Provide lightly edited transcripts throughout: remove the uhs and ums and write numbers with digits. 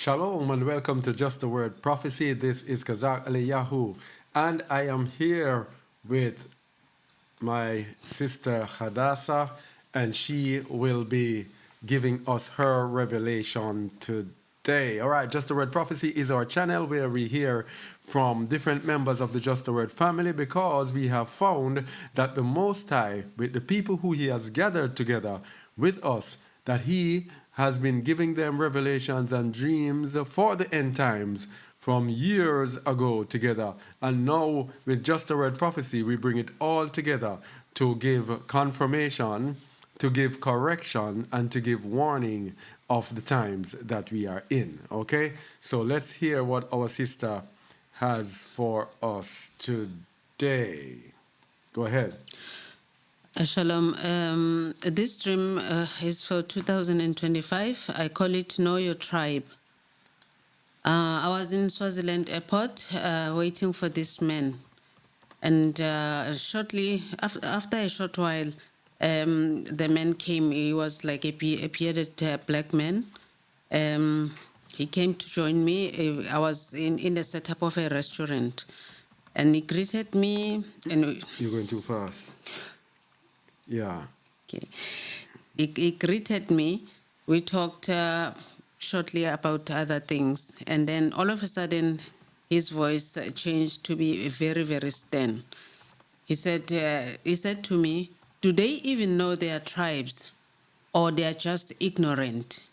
Shalom and welcome to Just the Word Prophecy. This is Yahshar'AL, and I am here with my sister Hadaccah, and she will be giving us her revelation today. All right, Just the Word Prophecy is our channel where we hear from different members of the Just the Word family, because we have found that the Most High, with the people who He has gathered together with us, that He has been giving them revelations and dreams for the end times from years ago together. And now with Just the Word Prophecy, we bring it all together to give confirmation, to give correction, and to give warning of the times that we are in. Okay? So let's hear what our sister has for us today. Go ahead. Shalom. This dream is for 2025. I call it Know Your Tribe. I was in Swaziland airport waiting for this man. And shortly, after a short while, the man came. He was like a bearded black man. He came to join me. I was in the setup of a restaurant. And he greeted me. And You're going too fast. Yeah. Okay. He greeted me. We talked shortly about other things. And then all of a sudden, his voice changed to be very, very stern. He said to me, do they even know their tribes, or they are just ignorant?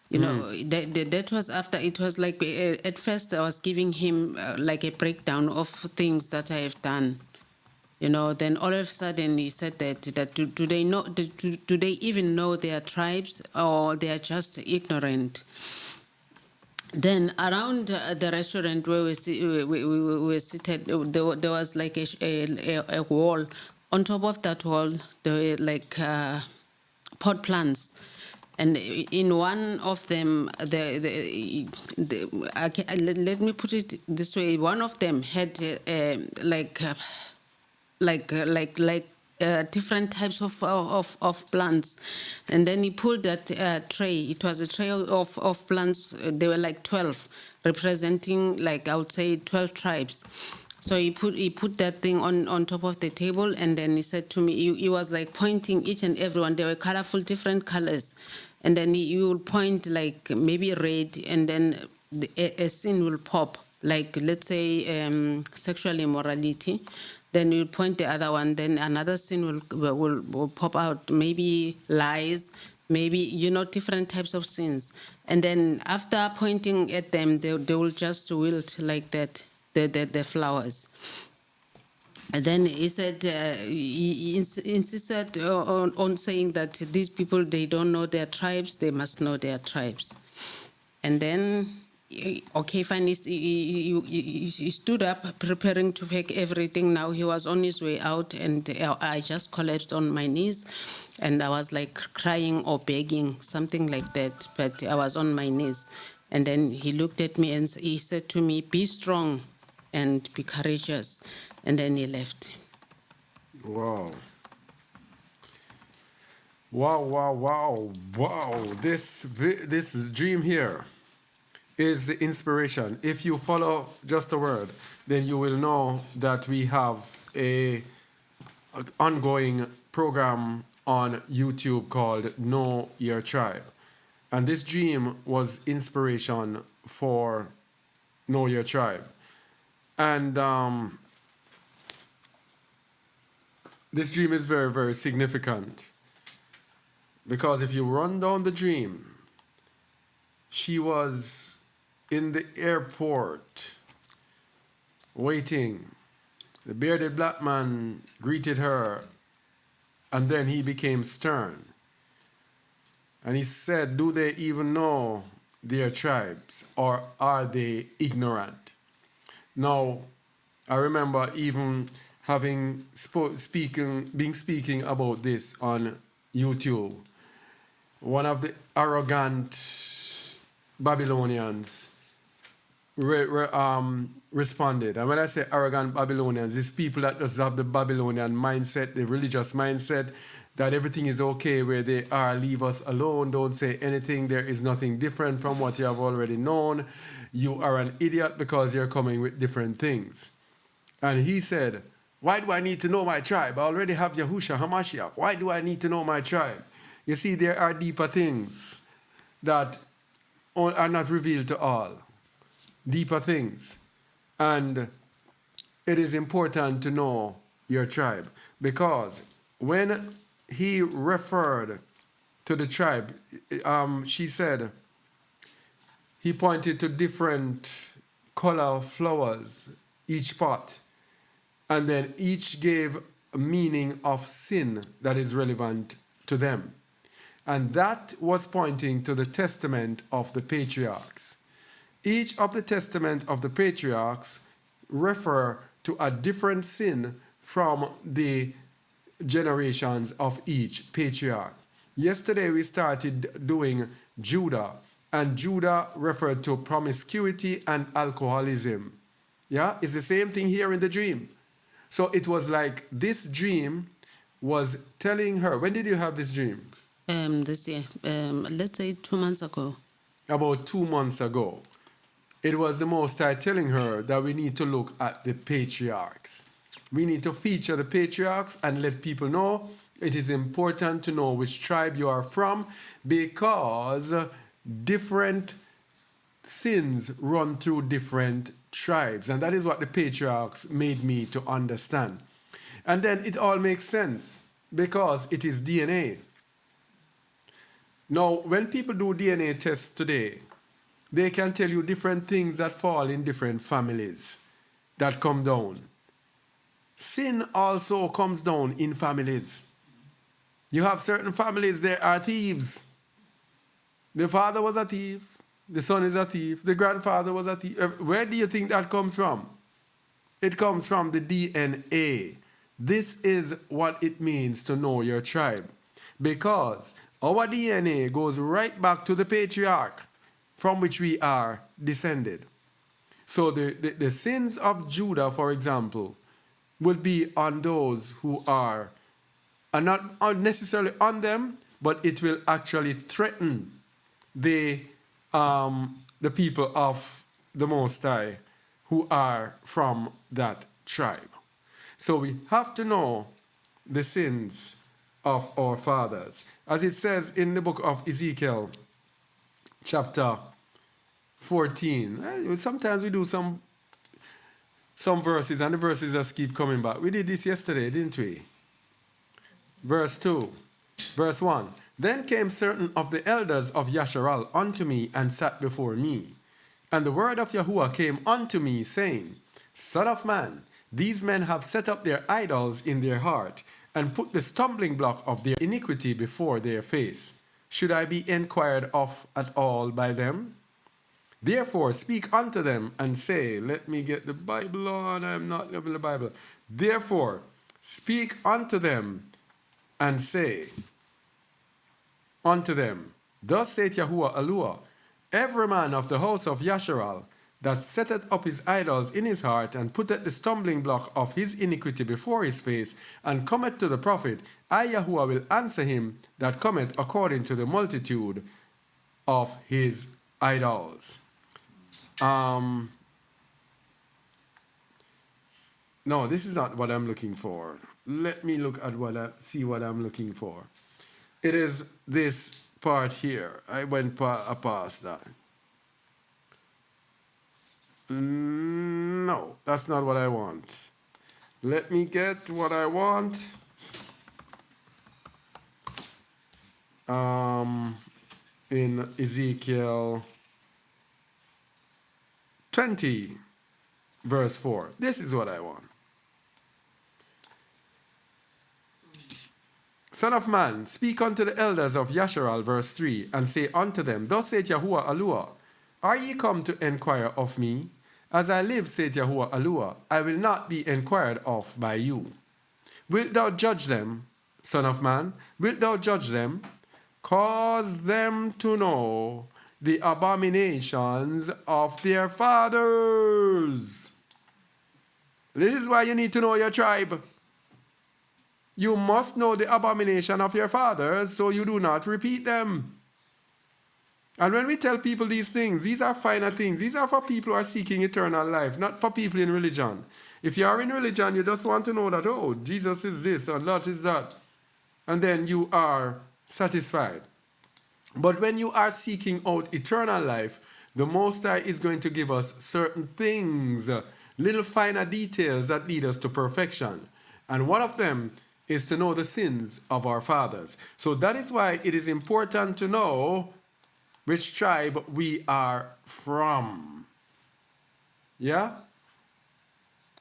You know, that was after, it was like, at first I was giving him like a breakdown of things that I have done. You know, then all of a sudden he said that do they know? Do they even know their tribes, or they are just ignorant? Then around the restaurant where we were seated, there was like a wall. On top of that wall, there were like pot plants. And in one of them, let me put it this way: one of them had different types of plants. And then he pulled that tray. It was a tray of plants. They were like 12, representing, like, I would say 12 tribes. So he put that thing on top of the table, and then he said to me, he was like pointing each and every one. They were colorful, different colors. And then he will point like maybe red, and then a sin will pop, like, let's say sexual immorality. Then you'll point the other one, then another sin will pop out, maybe lies, maybe, you know, different types of sins. And then after pointing at them, they will just wilt like that, the flowers. And then he said, he insisted on saying that these people, they don't know their tribes, they must know their tribes. And then, okay, fine, he stood up preparing to pack everything. Now he was on his way out, and I just collapsed on my knees, and I was like crying or begging, something like that, but I was on my knees. And then he looked at me and he said to me, be strong and be courageous. And then he left. Wow. Wow. This dream here is the inspiration. If you follow Just the Word, then you will know that we have an ongoing program on YouTube called Know Your Tribe. And this dream was inspiration for Know Your Tribe. And this dream is very, very significant, because if you run down the dream, she was in the airport waiting. The bearded black man greeted her, and then he became stern. And he said, do they even know their tribes, or are they ignorant? Now, I remember even having speaking about this on YouTube. One of the arrogant Babylonians responded. And when I say arrogant Babylonians, it's people that just have the Babylonian mindset, the religious mindset, that everything is okay where they are. Leave us alone. Don't say anything. There is nothing different from what you have already known. You are an idiot because you're coming with different things. And he said, why do I need to know my tribe? I already have Yahushua HaMashiach. Why do I need to know my tribe? You see, there are deeper things that are not revealed to all. Deeper things. And it is important to know your tribe, because when he referred to the tribe, she said, he pointed to different color flowers, each pot, and then each gave a meaning of sin that is relevant to them. And that was pointing to the testament of the patriarchs. Each of the testament of the patriarchs refer to a different sin from the generations of each patriarch. Yesterday we started doing Judah, and Judah referred to promiscuity and alcoholism. Yeah, it's the same thing here in the dream. So it was like this dream was telling her. When did you have this dream? This year, let's say 2 months ago. About 2 months ago. It was the Most High telling her that we need to look at the patriarchs. We need to feature the patriarchs and let people know it is important to know which tribe you are from, because different sins run through different tribes. And that is what the patriarchs made me to understand. And then it all makes sense because it is DNA. Now, when people do DNA tests today, they can tell you different things that fall in different families that come down. Sin also comes down in families. You have certain families, there are thieves. The father was a thief. The son is a thief. The grandfather was a thief. Where do you think that comes from? It comes from the DNA. This is what it means to know your tribe. Because our DNA goes right back to the patriarch from which we are descended. So the sins of Judah, for example, will be on those who are not necessarily on them, but it will actually threaten the people of the Most High who are from that tribe. So we have to know the sins of our fathers. As it says in the book of Ezekiel, chapter 14. Sometimes we do some verses, and the verses just keep coming back. We did this yesterday, didn't we? Verse 2. Verse 1. Then came certain of the elders of Yahshar'AL unto me and sat before me. And the word of Yahuwah came unto me, saying, Son of man, these men have set up their idols in their heart, and put the stumbling block of their iniquity before their face. Should I be inquired of at all by them? Therefore speak unto them and say, let me get the Bible on, I'm not having the Bible. Therefore speak unto them and say unto them, Thus saith Yahuwah Eluah, every man of the house of Yahshar'AL that setteth up his idols in his heart, and putteth the stumbling block of his iniquity before his face, and cometh to the prophet, I Yahuwah will answer him that cometh according to the multitude of his idols. No, this is not what I'm looking for. Let me look at see what I'm looking for. It is this part here. I went past that. No, that's not what I want. Let me get what I want. In Ezekiel 20, verse 4. This is what I want. Son of man, speak unto the elders of Yahshar'AL, verse 3, and say unto them, Thus saith Yahuwah Eluah, are ye come to inquire of me? As I live, saith Yahuwah Eluah, I will not be inquired of by you. Wilt thou judge them, son of man? Wilt thou judge them? Cause them to know the abominations of their fathers. This is why you need to know your tribe. You must know the abomination of your fathers, so you do not repeat them. And when we tell people these things, these are finer things. These are for people who are seeking eternal life, not for people in religion. If you are in religion, you just want to know that, oh, Jesus is this and that is that. And then you are satisfied. But when you are seeking out eternal life, the Most High is going to give us certain things, little finer details that lead us to perfection. And one of them is to know the sins of our fathers. So that is why it is important to know which tribe we are from. Yeah?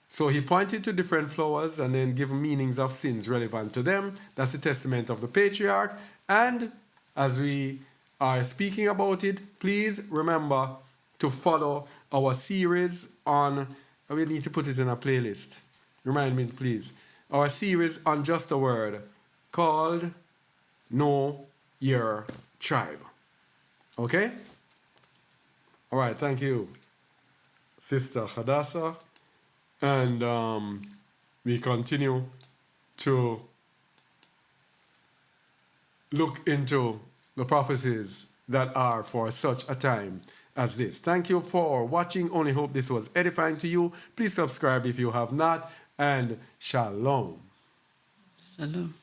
So he pointed to different flowers and then gave meanings of sins relevant to them. That's the testament of the patriarch. And as we are speaking about it, please remember to follow our series on, we need to put it in a playlist. Remind me, please. Our series on Just a Word called Know Your Tribe. Okay? All right, thank you, Sister Hadassah. And we continue to look into the prophecies that are for such a time as this. Thank you for watching. Only hope this was edifying to you. Please subscribe if you have not. And shalom. Shalom.